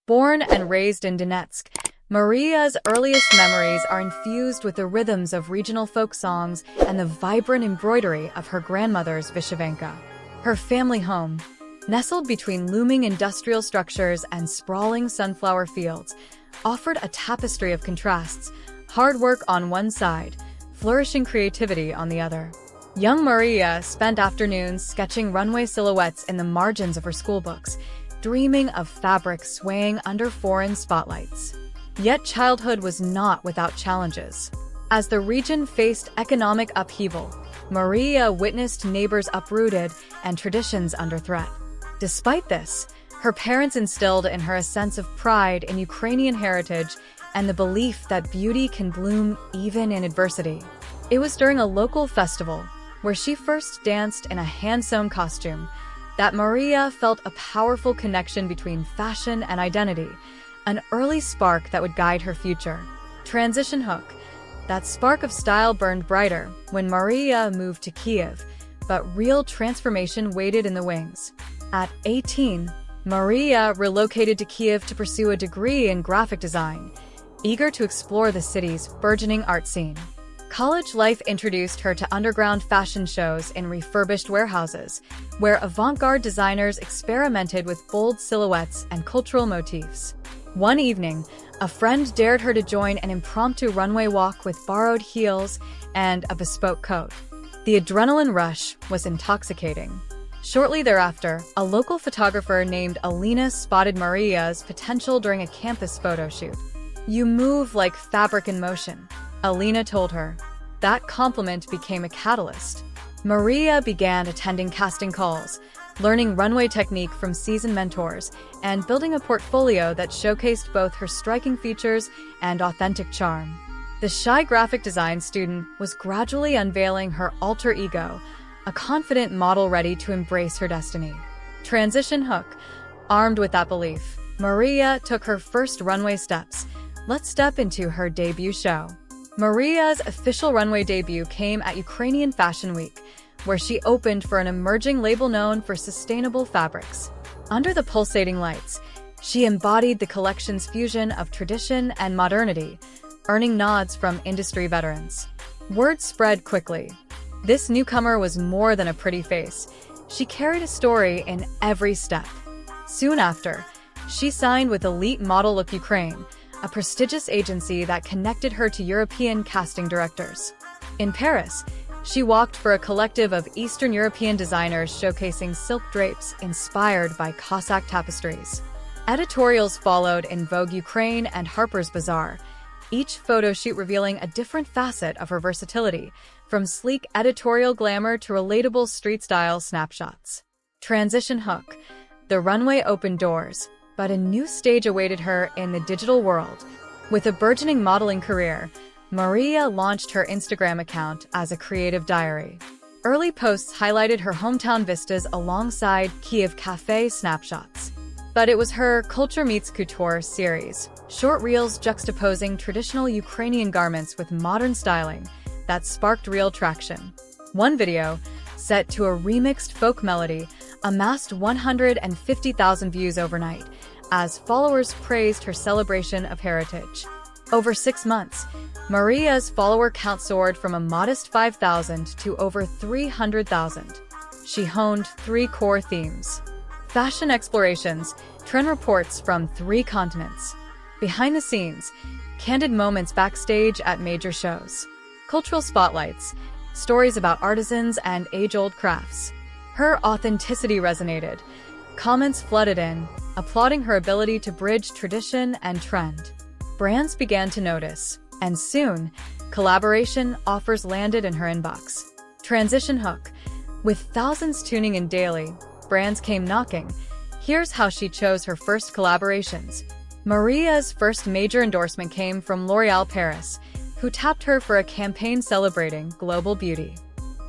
Born and raised in Donetsk, Maria's earliest memories are infused with the rhythms of regional folk songs and the vibrant embroidery of her grandmother's vyshyvanka. Her family home, nestled between looming industrial structures and sprawling sunflower fields, offered a tapestry of contrasts, hard work on one side, flourishing creativity on the other. Young Mariia spent afternoons sketching runway silhouettes in the margins of her schoolbooks, dreaming of fabric swaying under foreign spotlights. Yet childhood was not without challenges. As the region faced economic upheaval, Mariia witnessed neighbors uprooted and traditions under threat. Despite this, her parents instilled in her a sense of pride in Ukrainian heritage and the belief that beauty can bloom even in adversity. It was during a local festival, where she first danced in a hand-sewn costume, that Mariia felt a powerful connection between fashion and identity, an early spark that would guide her future. Transition hook. That spark of style burned brighter when Mariia moved to Kiev, but real transformation waited in the wings. At 18, Mariia relocated to Kiev to pursue a degree in graphic design, eager to explore the city's burgeoning art scene. College life introduced her to underground fashion shows in refurbished warehouses, where avant-garde designers experimented with bold silhouettes and cultural motifs. One evening, a friend dared her to join an impromptu runway walk with borrowed heels and a bespoke coat. The adrenaline rush was intoxicating. Shortly thereafter, a local photographer named Alina spotted Maria's potential during a campus photo shoot. "You move like fabric in motion," Alina told her. That compliment became a catalyst. Mariia began attending casting calls, learning runway technique from seasoned mentors, and building a portfolio that showcased both her striking features and authentic charm. The shy graphic design student was gradually unveiling her alter ego, a confident model ready to embrace her destiny. Transition hook. Armed with that belief, Mariia took her first runway steps. Let's step into her debut show. Maria's official runway debut came at Ukrainian Fashion Week, where she opened for an emerging label known for sustainable fabrics. Under the pulsating lights, she embodied the collection's fusion of tradition and modernity, earning nods from industry veterans. Word spread quickly. This newcomer was more than a pretty face. She carried a story in every step. Soon after, she signed with Elite Model Look Ukraine, a prestigious agency that connected her to European casting directors. In Paris, she walked for a collective of Eastern European designers showcasing silk drapes inspired by Cossack tapestries. Editorials followed in Vogue Ukraine and Harper's Bazaar, each photo shoot revealing a different facet of her versatility, from sleek editorial glamour to relatable street-style snapshots. Transition hook. The runway opened doors, but a new stage awaited her in the digital world. With a burgeoning modeling career, Mariia launched her Instagram account as a creative diary. Early posts highlighted her hometown vistas alongside Kiev cafe snapshots. But it was her Culture Meets Couture series, short reels juxtaposing traditional Ukrainian garments with modern styling, that sparked real traction. One video, set to a remixed folk melody, amassed 150,000 views overnight, as followers praised her celebration of heritage. Over 6 months, Maria's follower count soared from a modest 5,000 to over 300,000. She honed 3 core themes: fashion explorations, trend reports from 3 continents, behind the scenes, candid moments backstage at major shows, cultural spotlights, stories about artisans and age-old crafts. Her authenticity resonated. Comments flooded in, applauding her ability to bridge tradition and trend. Brands began to notice, and soon, collaboration offers landed in her inbox. Transition hook. With thousands tuning in daily, brands came knocking. Here's how she chose her first collaborations. Maria's first major endorsement came from L'Oréal Paris, who tapped her for a campaign celebrating global beauty.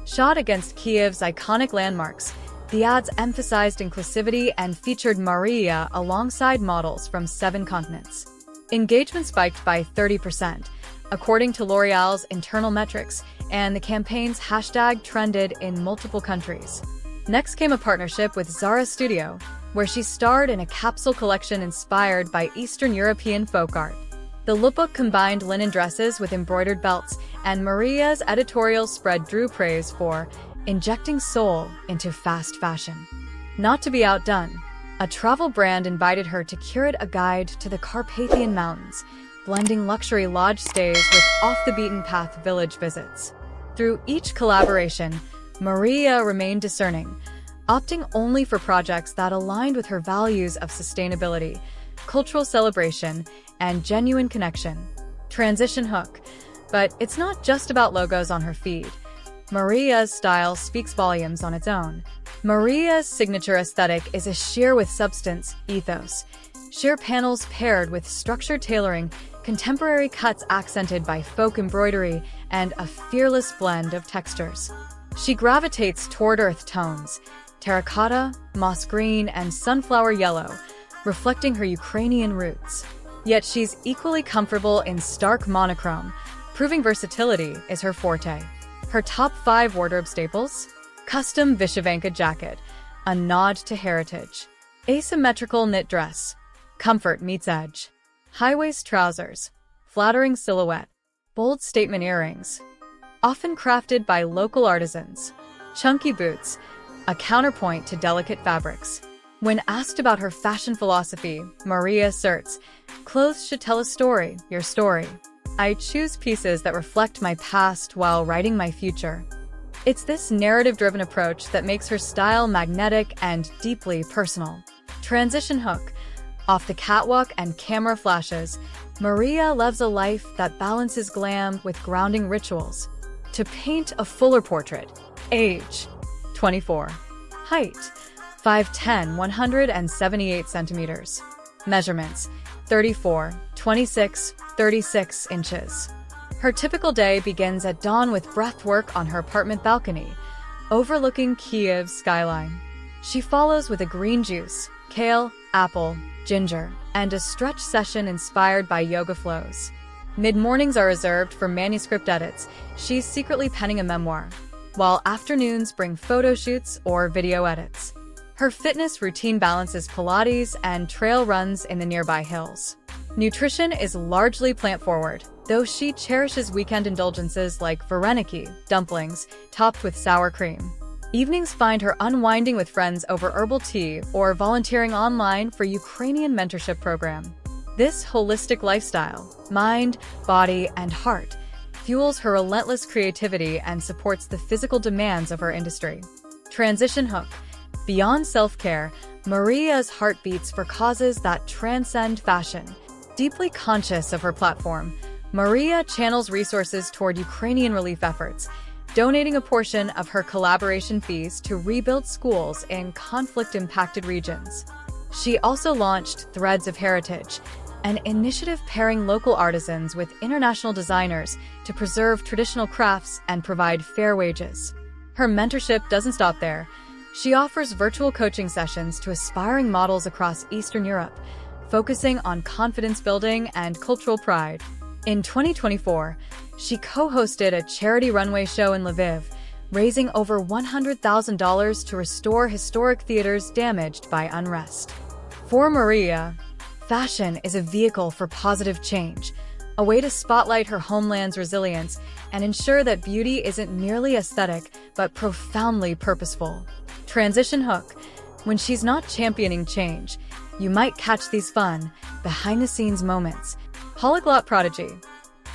Shot against Kiev's iconic landmarks, the ads emphasized inclusivity and featured Mariia alongside models from 7 continents. Engagement spiked by 30%, according to L'Oréal's internal metrics, and the campaign's hashtag trended in multiple countries. Next came a partnership with Zara Studio, where she starred in a capsule collection inspired by Eastern European folk art. The lookbook combined linen dresses with embroidered belts, and Maria's editorial spread drew praise for injecting soul into fast fashion. Not to be outdone, a travel brand invited her to curate a guide to the Carpathian Mountains, blending luxury lodge stays with off-the-beaten-path village visits. Through each collaboration, Mariia remained discerning, opting only for projects that aligned with her values of sustainability, cultural celebration, and genuine connection. Transition hook. But it's not just about logos on her feed. Maria's style speaks volumes on its own. Maria's signature aesthetic is a sheer with substance ethos. Sheer panels paired with structured tailoring, contemporary cuts accented by folk embroidery, and a fearless blend of textures. She gravitates toward earth tones, terracotta, moss green, and sunflower yellow, reflecting her Ukrainian roots. Yet she's equally comfortable in stark monochrome, proving versatility is her forte. Her top 5 wardrobe staples? Custom Vyshyvanka jacket, a nod to heritage. Asymmetrical knit dress, comfort meets edge. High-waist trousers, flattering silhouette. Bold statement earrings, often crafted by local artisans. Chunky boots, a counterpoint to delicate fabrics. When asked about her fashion philosophy, Mariia asserts, "Clothes should tell a story, your story. I choose pieces that reflect my past while writing my future." It's this narrative-driven approach that makes her style magnetic and deeply personal. Transition hook. Off the catwalk and camera flashes, Mariia lives a life that balances glam with grounding rituals. To paint a fuller portrait. Age: 24. Height: 5'10", 178 centimeters. Measurements: 34, 26, 36 inches. Her typical day begins at dawn with breathwork on her apartment balcony, overlooking Kiev's skyline. She follows with a green juice, kale, apple, ginger, and a stretch session inspired by yoga flows. Mid-mornings are reserved for manuscript edits. She's secretly penning a memoir, while afternoons bring photo shoots or video edits. Her fitness routine balances Pilates and trail runs in the nearby hills. Nutrition is largely plant-forward, though she cherishes weekend indulgences like vareniki, dumplings, topped with sour cream. Evenings find her unwinding with friends over herbal tea or volunteering online for Ukrainian mentorship program. This holistic lifestyle, mind, body, and heart, fuels her relentless creativity and supports the physical demands of her industry. Transition hook. Beyond self-care, Mariia's heart beats for causes that transcend fashion. Deeply conscious of her platform, Mariia channels resources toward Ukrainian relief efforts, donating a portion of her collaboration fees to rebuild schools in conflict-impacted regions. She also launched Threads of Heritage, an initiative pairing local artisans with international designers to preserve traditional crafts and provide fair wages. Her mentorship doesn't stop there. She offers virtual coaching sessions to aspiring models across Eastern Europe, focusing on confidence building and cultural pride. In 2024, she co-hosted a charity runway show in Lviv, raising over $100,000 to restore historic theaters damaged by unrest. For Mariia, fashion is a vehicle for positive change, a way to spotlight her homeland's resilience and ensure that beauty isn't merely aesthetic but profoundly purposeful. Transition hook. When she's not championing change, you might catch these fun, behind-the-scenes moments. Polyglot prodigy.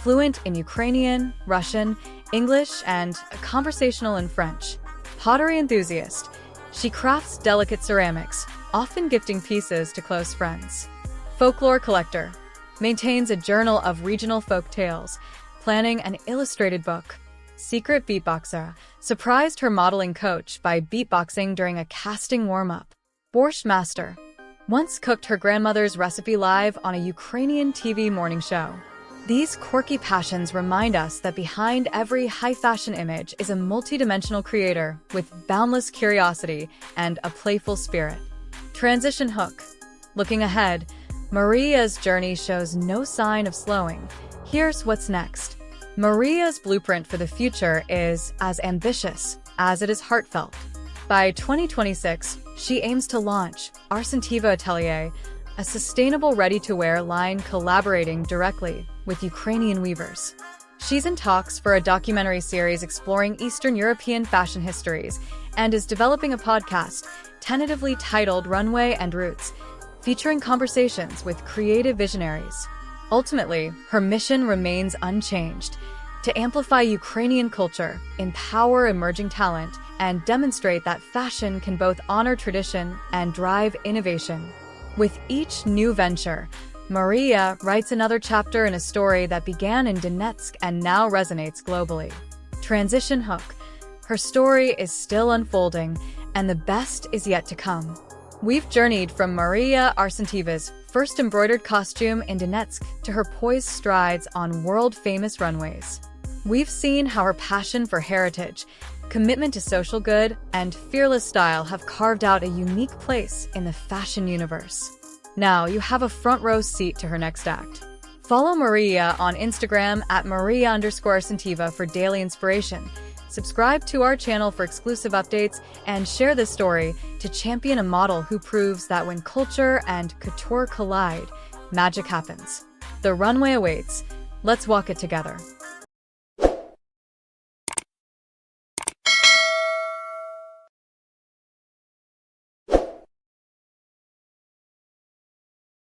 Fluent in Ukrainian, Russian, English, and conversational in French. Pottery enthusiast. She crafts delicate ceramics, often gifting pieces to close friends. Folklore collector. Maintains a journal of regional folk tales, planning an illustrated book. Secret beatboxer. Surprised her modeling coach by beatboxing during a casting warm-up. Borscht master. Once cooked her grandmother's recipe live on a Ukrainian TV morning show. These quirky passions remind us that behind every high-fashion image is a multidimensional creator with boundless curiosity and a playful spirit. Transition hook. Looking ahead, Mariia's journey shows no sign of slowing. Here's what's next. Mariia's blueprint for the future is as ambitious as it is heartfelt. By 2026, she aims to launch Arsentieva Atelier, a sustainable ready-to-wear line collaborating directly with Ukrainian weavers. She's in talks for a documentary series exploring Eastern European fashion histories and is developing a podcast tentatively titled Runway and Roots, featuring conversations with creative visionaries. Ultimately, her mission remains unchanged: to amplify Ukrainian culture, empower emerging talent, and demonstrate that fashion can both honor tradition and drive innovation. With each new venture, Mariia writes another chapter in a story that began in Donetsk and now resonates globally. Transition hook. Her story is still unfolding, and the best is yet to come. We've journeyed from Mariia Arsentieva's first embroidered costume in Donetsk to her poised strides on world-famous runways. We've seen how her passion for heritage, commitment to social good, and fearless style have carved out a unique place in the fashion universe. Now you have a front-row seat to her next act. Follow Mariia on Instagram at mariia_arsentieva for daily inspiration. Subscribe to our channel for exclusive updates, and share this story to champion a model who proves that when culture and couture collide, magic happens. The runway awaits. Let's walk it together.